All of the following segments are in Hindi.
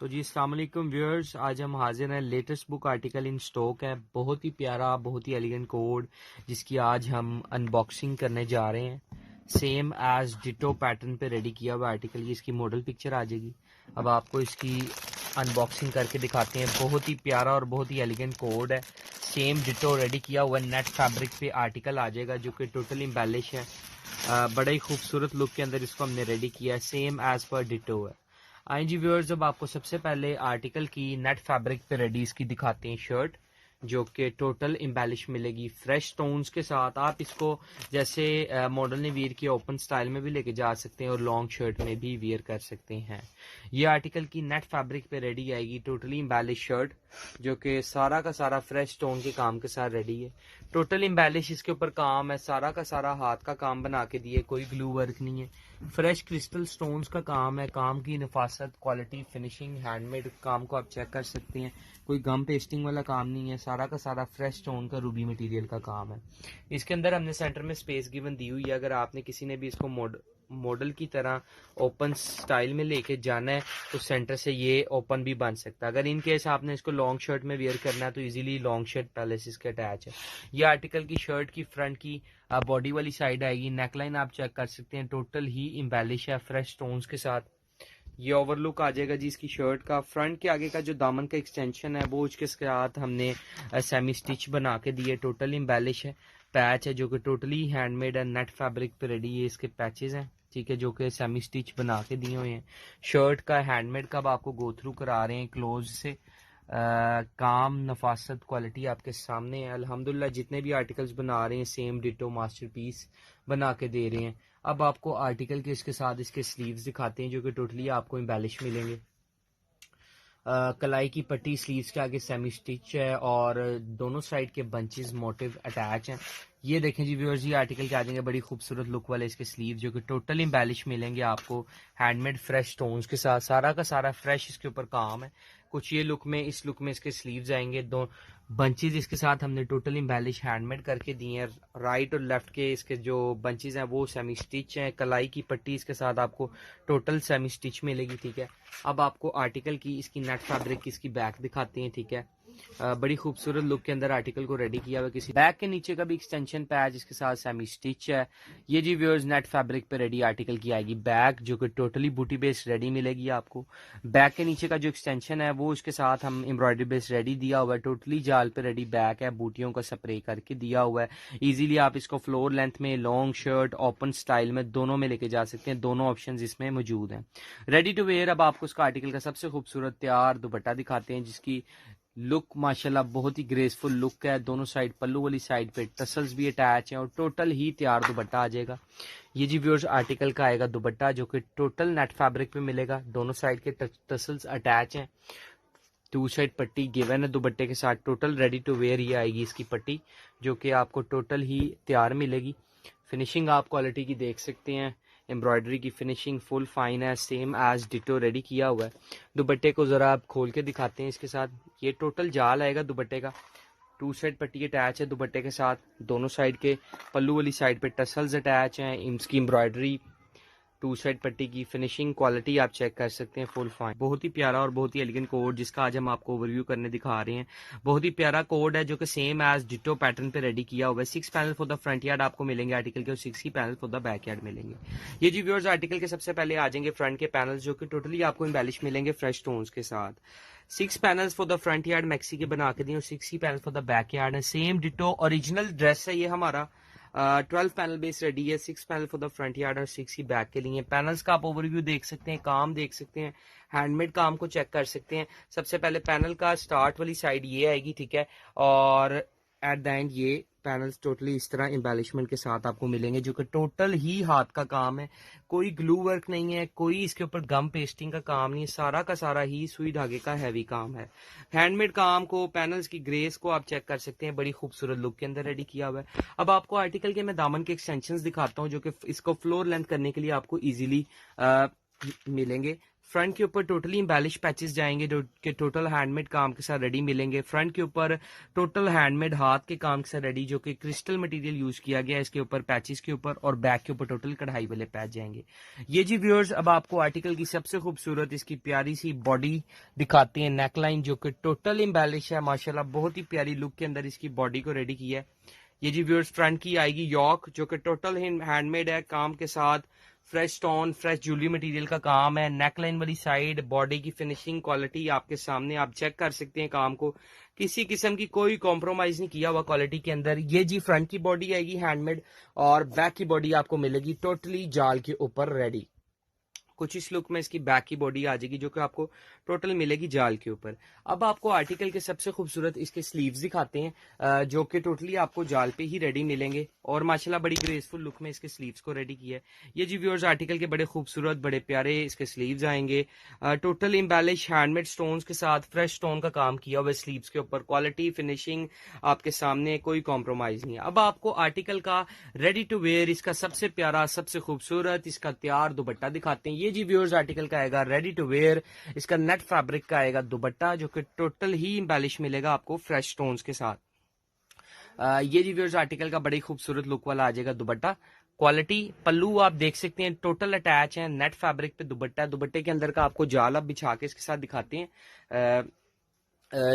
तो जी अस्सलाम वालेकुम व्यूअर्स, आज हम हाजिर हैं। Latest book article in stock है, बहुत ही प्यारा, बहुत ही एलिगेंट कोड, जिसकी आज हम अनबॉक्सिंग करने जा रहे हैं। सेम एज डिटो पैटर्न पे रेडी किया हुआ आर्टिकल, ये इसकी मॉडल पिक्चर आ जाएगी। अब आपको इसकी अनबॉक्सिंग करके दिखाते हैं। बहुत ही प्यारा और बहुत ही एलिगेंट कोड है। सेम डिटो रेडी किया हुआ नेट फैब्रिक पे आर्टिकल आ जाएगा, जो कि टोटली एम्बेलिश है। बड़ा ही खूबसूरत लुक के अंदर इसको हमने रेडी किया है, सेम एज पर डिटो है। आई जी व्यूअर्स, अब आपको सबसे पहले आर्टिकल की नेट फैब्रिक पे रेडी इसकी दिखाते हैं शर्ट, जो कि टोटल एम्बेलिश मिलेगी फ्रेश स्टोन्स के साथ। आप इसको जैसे मॉडल ने वियर किया ओपन स्टाइल में भी लेके जा सकते हैं और लॉन्ग शर्ट में भी वियर कर सकते हैं। ये आर्टिकल की नेट फैब्रिक पे रेडी आएगी, टोटली एम्बेलिश शर्ट, जो कि सारा का सारा फ्रेश स्टोन के काम के साथ रेडी है। टोटल एम्बेलिश इसके ऊपर काम है, सारा का सारा हाथ का काम बना के दिए, कोई ग्लू वर्क नहीं है। फ्रेश क्रिस्टल स्टोन्स का काम है। काम की नफासत, क्वालिटी, फिनिशिंग, हैंडमेड काम को आप चेक कर सकते हैं। कोई गम पेस्टिंग वाला काम नहीं है, सारा का सारा फ्रेश स्टोन का रूबी मटेरियल का काम है। इसके अंदर हमने सेंटर में स्पेस गिवन दी हुई है। अगर आपने किसी ने भी इसको मॉडल की तरह ओपन स्टाइल में लेके जाना है तो सेंटर से ये ओपन भी बन सकता है। अगर इन केस आपने इसको लॉन्ग शर्ट में वेयर करना है तो इजीली लॉन्ग शर्ट पहले से इसके अटैच है। ये आर्टिकल की शर्ट की फ्रंट की बॉडी वाली साइड आएगी। नेकलाइन आप चेक कर सकते हैं, टोटल ही एम्बेलिश है फ्रेश स्टोन्स के साथ। ये ओवरलुक आ जाएगा जी इसकी शर्ट का। फ्रंट के आगे का जो दामन का एक्सटेंशन है वो उसके साथ हमने सेमी स्टिच बना के दिए, टोटल एम्बेलिश है। पैच है जो कि टोटली हैंडमेड है, नेट फैब्रिक पे रेडी है। इसके पैचेस हैं, ठीक है, जो कि सेमी स्टिच बना के दिए हुए हैं। शर्ट का हैंडमेड का आपको गो थ्रू करा रहे हैं क्लोज से। काम, नफासत, क्वालिटी आपके सामने है। अल्हम्दुलिल्लाह जितने भी आर्टिकल्स बना रहे हैं सेम डिटो मास्टरपीस बना के दे रहे हैं। अब आपको आर्टिकल के इसके साथ इसके स्लीव्स दिखाते हैं, जो कि टोटली आपको एम्बेलिश मिलेंगे। कलाई की पट्टी स्लीव्स के आगे सेमी स्टिच है और दोनों साइड के बंचेस मोटिव अटैच हैं। ये देखें जी व्यूअर्स, ये आर्टिकल के आ जाएंगे बड़ी खूबसूरत लुक वाले इसके स्लीव, जो कि टोटल एम्बेलिश मिलेंगे आपको हैंडमेड फ्रेश स्टोन्स के साथ। सारा का सारा फ्रेश इसके ऊपर काम है। कुछ ये लुक में, इस लुक में इसके स्लीव्स आएंगे। दो बंचेज इसके साथ हमने टोटल एम्बेलिश हैंडमेड करके दिए हैं। राइट और लेफ्ट के इसके जो बंचेज हैं वो सेमी स्टिच हैं। कलाई की पट्टी इसके साथ आपको टोटल सेमी स्टिच मिलेगी, ठीक है। अब आपको आर्टिकल की इसकी नेट फैब्रिक की इसकी बैक दिखाते हैं, ठीक है। बड़ी खूबसूरत लुक के अंदर आर्टिकल को रेडी किया हुआ। किसी बैक के नीचे का भी एक्सटेंशन पैच इसके साथ सेमी स्टिच है। ये जी व्यूअर्स नेट फैब्रिक पे रेडी आर्टिकल की आएगी बैक, जो कि टोटली बूटी बेस्ड रेडी मिलेगी आपको। बैक के नीचे का जो एक्सटेंशन है वो उसके साथ हम एम्ब्रॉयडरी बेस्ड रेडी दिया हुआ है। टोटली जाल पे रेडी बैक है, बूटियों का स्प्रे करके दिया हुआ है। इजीली आप इसको फ्लोर लेंथ में, लॉन्ग शर्ट, ओपन स्टाइल में, दोनों में लेके जा सकते हैं। दोनों ऑप्शन इसमें मौजूद हैं, रेडी टू वेयर। अब आपको इसका आर्टिकल का सबसे खूबसूरत तैयार दुपट्टा दिखाते हैं, जिसकी लुक माशाल्लाह बहुत ही ग्रेसफुल लुक है। दोनों साइड पल्लू वाली साइड पे टसल्स भी अटैच हैं और टोटल ही तैयार दुपट्टा आ जाएगा। ये जी व्यूअर्स आर्टिकल का आएगा दुपट्टा, जो कि टोटल नेट फैब्रिक पे मिलेगा। दोनों साइड के टसल्स अटैच हैं। टू साइड पट्टी गिवन है दुपट्टे के साथ। टोटल रेडी टू वेयर ही आएगी इसकी पट्टी, जो कि आपको टोटल ही तैयार मिलेगी। फिनिशिंग आप क्वालिटी की देख सकते हैं। एम्ब्रॉयडरी की फिनिशिंग फुल फाइन है, सेम एज डिटो रेडी किया हुआ है। दुपट्टे को ज़रा आप खोल के दिखाते हैं इसके साथ। ये टोटल जाल आएगा दुपट्टे का। टू साइड पट्टी अटैच है दुपट्टे के साथ। दोनों साइड के पल्लू वाली साइड पे टसल्स अटैच हैं। इसकी एम्ब्रॉयडरी, टू साइड पट्टी की फिनिशिंग, क्वालिटी आप चेक कर सकते हैं, फुल फाइन। बहुत ही प्यारा और बहुत ही एलिगेंट कोड, जिसका आज हम आपको ओवरव्यू करने दिखा रहे हैं। बहुत ही प्यारा कोड है, जो कि सेम एज डिटो पैटर्न पे रेडी किया हुआ है। 6 panel for the front yard आपको मिलेंगे आर्टिकल के, और 6 ही panel for the back yard मिलेंगे। ये जी व्यूअर्स आर्टिकल के सबसे पहले आ जाएंगे फ्रंट के पैनल, जो कि टोटली आपको एम्बेलिश मिलेंगे फ्रेश स्टोन्स के साथ। 6 panels for the front yard maxi के बना के दिए, और 6 ही panel for the back yard है। सेम डिटो ओरिजिनल ड्रेस है ये हमारा। 12 पैनल बेस रेडी है। 6 panel for the front yard और 6 ही बैक के लिए। पैनल्स का आप ओवरव्यू देख सकते हैं, काम देख सकते हैं, हैंडमेड काम को चेक कर सकते हैं। सबसे पहले पैनल का स्टार्ट वाली साइड ये आएगी, ठीक है, और एट द एंड ये पैनल्स टोटली इस तरह एम्बेलिशमेंट के साथ आपको मिलेंगे, जो कि टोटल ही हाथ का काम है। कोई ग्लू वर्क नहीं है, कोई इसके ऊपर गम पेस्टिंग का काम नहीं है। सारा का सारा ही सुई धागे का हैवी काम है। हैंडमेड काम को, पैनल्स की ग्रेस को आप चेक कर सकते हैं, बड़ी खूबसूरत लुक के अंदर रेडी किया हुआ है। अब आपको आर्टिकल के मैं दामन के एक्सटेंशंस दिखाता हूँ, जो कि इसको फ्लोर लेंथ करने के लिए आपको इजीली मिलेंगे। फ्रंट के ऊपर टोटली एम्बेलिश पैचेस जाएंगे जो कि टोटल हैंडमेड काम के साथ रेडी मिलेंगे। फ्रंट के ऊपर टोटल हैंडमेड हाथ के काम के साथ रेडी जो कि क्रिस्टल मटेरियल यूज किया गया है इसके ऊपर पैचेस के ऊपर, और बैक के ऊपर टोटल कढ़ाई वाले पैच जाएंगे। ये जी व्यूअर्स अब आपको आर्टिकल की सबसे खूबसूरत इसकी प्यारी सी बॉडी दिखाते हैं, नेकलाइन जो कि टोटल एम्बेलिश है माशाल्लाह, बहुत ही प्यारी लुक के अंदर इसकी बॉडी को रेडी किया है। ये जी व्यूअर्स फ्रंट की आएगी यॉक जो कि टोटल हैंडमेड है काम के साथ, fresh stone fresh jewellery material का काम है। नेकलाइन वाली साइड बॉडी की फिनिशिंग क्वालिटी आपके सामने, आप चेक कर सकते हैं काम को, किसी किस्म की कोई कॉम्प्रोमाइज नहीं किया हुआ क्वालिटी के अंदर। ये जी फ्रंट की बॉडी आएगी हैंडमेड, और बैक की बॉडी आपको मिलेगी टोटली जाल के ऊपर रेडी। कुछ इस लुक में इसकी बैक की बॉडी आ जाएगी जो कि आपको टोटल मिलेगी जाल के ऊपर। अब आपको आर्टिकल के सबसे खूबसूरत इसके स्लीव्स दिखाते हैं जो कि टोटली आपको जाल पे ही रेडी मिलेंगे, और माशाल्लाह बड़ी ग्रेसफुल लुक में इसके स्लीव्स को रेडी किया है। ये जी व्यूअर्स आर्टिकल के बड़े खूबसूरत बड़े प्यारे इसके स्लीव्स आएंगे, टोटल एम्बेलिश हैंडमेड स्टोन्स के साथ फ्रेश स्टोन का काम किया हुआ स्लीव्स के ऊपर, क्वालिटी फिनिशिंग आपके सामने, कोई कॉम्प्रोमाइज नहीं है। अब आपको आर्टिकल का रेडी टू वेयर इसका सबसे प्यारा सबसे खूबसूरत इसका तैयार दुपट्टा दिखाते हैं। ये जी व्यूअर्स आर्टिकल का आएगा रेडी टू वेयर, इसका नेट फैब्रिक का आएगा दुपट्टा जो कि टोटल ही एम्बेलिश मिलेगा आपको फ्रेश स्टोन्स के साथ। ये जी व्यूअर्स आर्टिकल का बड़ी खूबसूरत लुक वाला आ जाएगा दुपट्टा। क्वालिटी पल्लू आप देख सकते हैं टोटल अटैच है, नेट फैब्रिक पे दुपट्टा, दुपट्टे के अंदर का आपको जाल आप बिछा के इसके साथ दिखाते हैं।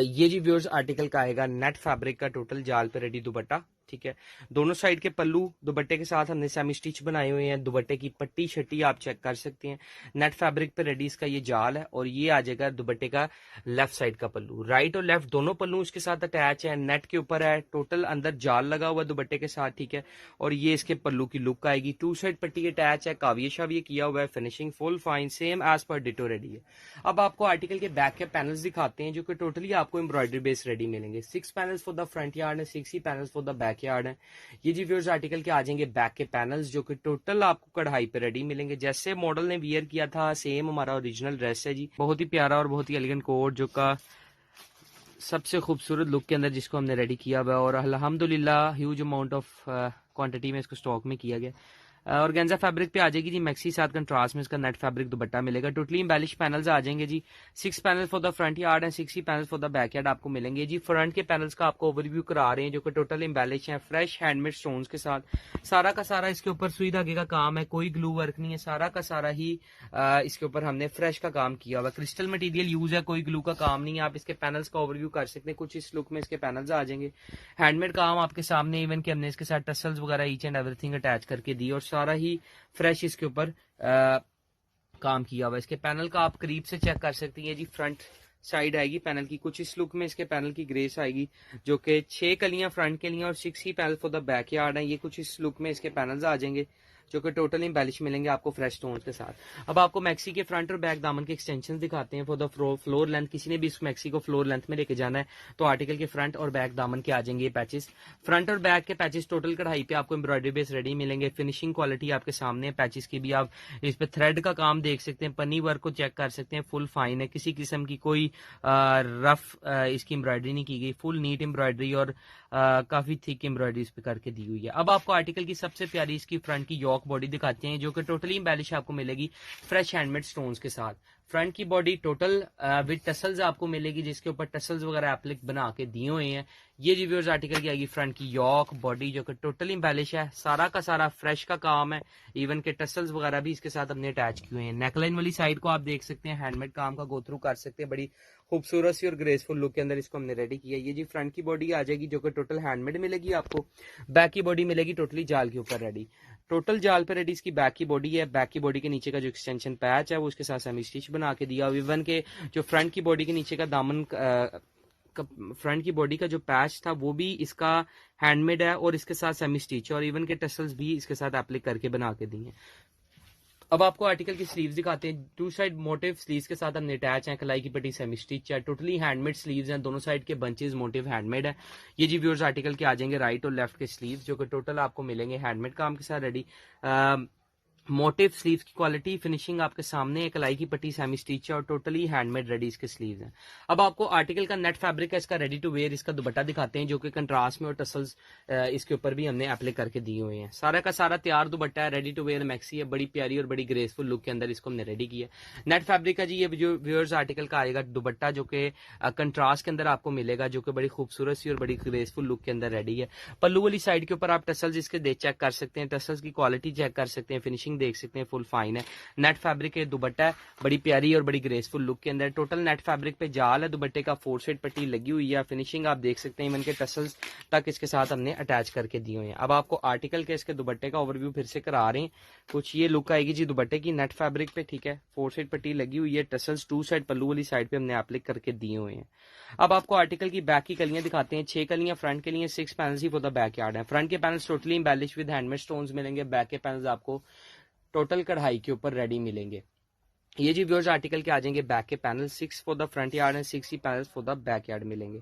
ये जी व्यूअर्स आर्टिकल का आएगा नेट फैब्रिक का टोटल जाल पे रेडी दुपट्टा, ठीक है। दोनों साइड के पल्लू दुपट्टे के साथ हमने सेमी स्टिच बनाए हुए हैं, दुपट्टे की पट्टी शट्टी आप चेक कर सकते हैं। नेट फैब्रिक पे रेडी इसका ये जाल है, और ये आ जाएगा दुपट्टे का लेफ्ट साइड का पल्लू। राइट और लेफ्ट दोनों पल्लू इसके साथ अटैच है, नेट के ऊपर है, टोटल अंदर जाल लगा हुआ दुपट्टे के साथ, ठीक है। और ये इसके पल्लू की लुक आएगी, टू साइड पट्टी अटैच है, काविये शाविये किया हुआ है, finishing full fine same as पर डिटो रेडी है। अब आपको आर्टिकल के बैक के पैनल्स दिखाते हैं जो कि टोटली आपको एम्ब्रॉयडरी बेस रेडी मिलेंगे। 6 panels for the front yard है, 6 ही panels for the back yard है। ये जी व्यूअर्स आर्टिकल के आ जाएंगे बैक के पैनल्स जो कि टोटल आपको कढ़ाई पे रेडी मिलेंगे, जैसे मॉडल ने वियर किया था सेम हमारा ओरिजिनल ड्रेस है जी। बहुत ही प्यारा और बहुत ही एलिगेंट कोट जो का सबसे खूबसूरत लुक के अंदर जिसको हमने रेडी किया हुआ है, और अल्हम्दुलिल्लाह ह्यूज अमाउंट ऑफ क्वांटिटी में इसको स्टॉक में किया गया। और गेंजा फैब्रिक पे आ जाएगी जी मैक्सी साथ कंट्रास्ट में इसका नेट फैब्रिक दुपट्टा मिलेगा। टोटली एम्बेलिश पैनल्स आ जाएंगे जी, 6 panel for the front yard and 6 ही panels for the back yard आपको मिलेंगे जी। फ्रंट के पैनल्स का आपको ओवरव्यू करा रहे हैं जो कि टोटल एम्बेलिश है फ्रेश हैंडमेड स्टोन्स के साथ। सारा का सारा इसके ऊपर सुई धागे का काम है, कोई ग्लू वर्क नहीं है, सारा का सारा ही इसके ऊपर हमने फ्रेश का काम किया हुआ, क्रिस्टल मटेरियल यूज है, कोई ग्लू का काम नहीं है। आप इसके पैनल्स का ओवरव्यू कर सकते हैं, कुछ इस लुक में इसके पैनल्स आ जाएंगे। हैंडमेड काम आपके सामने, इवन कि हमने इसके साथ टसल्स वगैरह ईच एंड एवरीथिंग अटैच करके दी, और सारा ही फ्रेश इसके ऊपर काम किया हुआ। इसके पैनल का आप करीब से चेक कर सकते हैं जी, फ्रंट साइड आएगी पैनल की, कुछ इस लुक में इसके पैनल की ग्रेस आएगी जो कि 6 कलियां फ्रंट के लिए और 6 ही panel for the back yard है। ये कुछ इस लुक में इसके पैनल्स आ जाएंगे जो कि टोटल एम्बेलिश मिलेंगे आपको फ्रेश स्टोन्स के साथ। अब आपको मैक्सी के फ्रंट और बैक दामन के एक्सटेंशन दिखाते हैं फॉर द फ्लोर लेंथ। किसी ने भी इस मैक्सी को फ्लोर लेंथ में लेके जाना है तो आर्टिकल के फ्रंट और बैक दामन के आ जाएंगे ये पैचेस। फ्रंट और बैक के पैचेस टोटल कढ़ाई पे आपको एम्ब्रॉयडरी बेस रेडी मिलेंगे, फिनिशिंग क्वालिटी आपके सामने है। पैचेस की भी आप इस पे थ्रेड का काम देख सकते हैं, पन्नी वर्क को चेक कर सकते हैं, फुल फाइन है, किसी किस्म की कोई रफ इसकी एम्ब्रॉयडरी नहीं की गई, फुल नीट एम्ब्रॉयडरी और काफी थिक एम्ब्रॉयडरी इस पे करके दी हुई है। अब आपको आर्टिकल की सबसे प्यारी इसकी फ्रंट की यॉक बॉडी दिखाते हैं जो कि टोटली एम्बेलिश आपको मिलेगी फ्रेश हैंडमेड स्टोन्स के साथ। फ्रंट की बॉडी टोटल विद टसल्स आपको मिलेगी जिसके ऊपर टसल्स वगैरह एप्लिक बना के दिए हुए हैं। ये रिव्यूअर्स आर्टिकल की आएगी फ्रंट की यॉक बॉडी जो कि टोटली एम्बेलिश है, सारा का सारा फ्रेश का काम है, इवन के टसल्स वगैरह भी इसके साथ हमने अटैच किए हैं। नेकलाइन वाली साइड को आप देख सकते हैं, हैंडमेड काम का गो थ्रू कर सकते हैं, बड़ी खूबसूरत सी और ग्रेसफुल लुक के अंदर इसको हमने रेडी किया। ये जी फ्रंट की बॉडी आ जाएगी जो कि टोटल हैंडमेड मिलेगी आपको। बैक की बॉडी मिलेगी टोटली जाल के ऊपर रेडी, टोटल जाल पर रेडी इसकी बैक की बॉडी है। बैक की बॉडी के नीचे का जो एक्सटेंशन पैच है वो उसके साथ सेमी स्टिच बना के दिया। इवन के जो फ्रंट की बॉडी के नीचे का दामन फ्रंट की बॉडी का जो पैच था वो भी इसका हैंडमेड है और इसके साथ सेमी स्टिच और इवन के टसल्स भी इसके साथ एप्लिक करके बना के दिए। अब आपको आर्टिकल की स्लीव्स दिखाते हैं। टू साइड मोटिव स्लीव्स के साथ हमने अटैच है, कलाई की पट्टी सेमी स्टिच है, टोटली हैंडमेड स्लीव्स हैं, दोनों साइड के बंचेस मोटिव हैंडमेड है। ये जी व्यूअर्स आर्टिकल के आ जाएंगे राइट और लेफ्ट के स्लीव्स जो कि टोटल आपको मिलेंगे हैंडमेड काम के साथ रेडी। मोटिव स्लीव्स की क्वालिटी फिनिशिंग आपके सामने, एक कलाई की पट्टी सेमी स्टिच है और टोटली हैंडमेड रेडी इसके स्लीव्स हैं। अब आपको आर्टिकल का नेट फैब्रिक है इसका रेडी टू वेयर, इसका दुपट्टा दिखाते हैं जो कि कंट्रास्ट में और टसल्स इसके ऊपर भी हमने अप्लाई करके दिए हुए हैं। सारा का सारा तैयार दुपट्टा है, रेडी टू वेयर मैक्सी है, बड़ी प्यारी और बड़ी ग्रेसफुल लुक के अंदर इसको हमने रेडी किया। नेट फैब्रिक है जी, ये जो व्यूअर्स आर्टिकल का आएगा दुपट्टा जो कि कंट्रास्ट के अंदर आपको मिलेगा, जो कि बड़ी खूबसूरत सी और बड़ी ग्रेसफुल लुक के अंदर रेडी है। पल्लू वाली साइड के ऊपर आप टसल्स इसके चेक कर सकते हैं, टसल्स की क्वालिटी चेक कर सकते हैं, फिनिशिंग देख सकते हैं, फुल फाइन है। नेट फैब्रिक के दुपट्टा है, बड़ी प्यारी और बड़ी ग्रेसफुल लुक के अंदर। टोटल नेट फैब्रिक पे जाल है, दुपट्टे का 4 साइड पट्टी लगी हुई है, फिनिशिंग आप देख सकते हैं, इवन के टसल्स तक इसके साथ हमने अटैच करके दिए हुए हैं। अब आपको आर्टिकल के इसके दुपट्टे का ओवरव्यू फिर से करा रहे हैं। कुछ ये लुक आएगी जी दुपट्टे की नेट फैब्रिक पे, ठीक है। 4 साइड पट्टी लगी हुई है, टसल्स 2 साइड पल्लू वाली साइड पे हमने एप्लाई करके दिए हुए हैं। अब आपको आर्टिकल की बैक की कलियां दिखाते हैं। 6 कलियां फ्रंट के लिए, 6 panels he for the back yard है। फ्रंट के panels totally embellish with handmade stones मिलेंगे, बैक के पैनल्स आपको टोटल कढ़ाई के ऊपर रेडी मिलेंगे। ये जी व्यूअर्स आर्टिकल के आ जाएंगे बैक के panel, 6 for the front yard and 6 ही panels for the back yard मिलेंगे।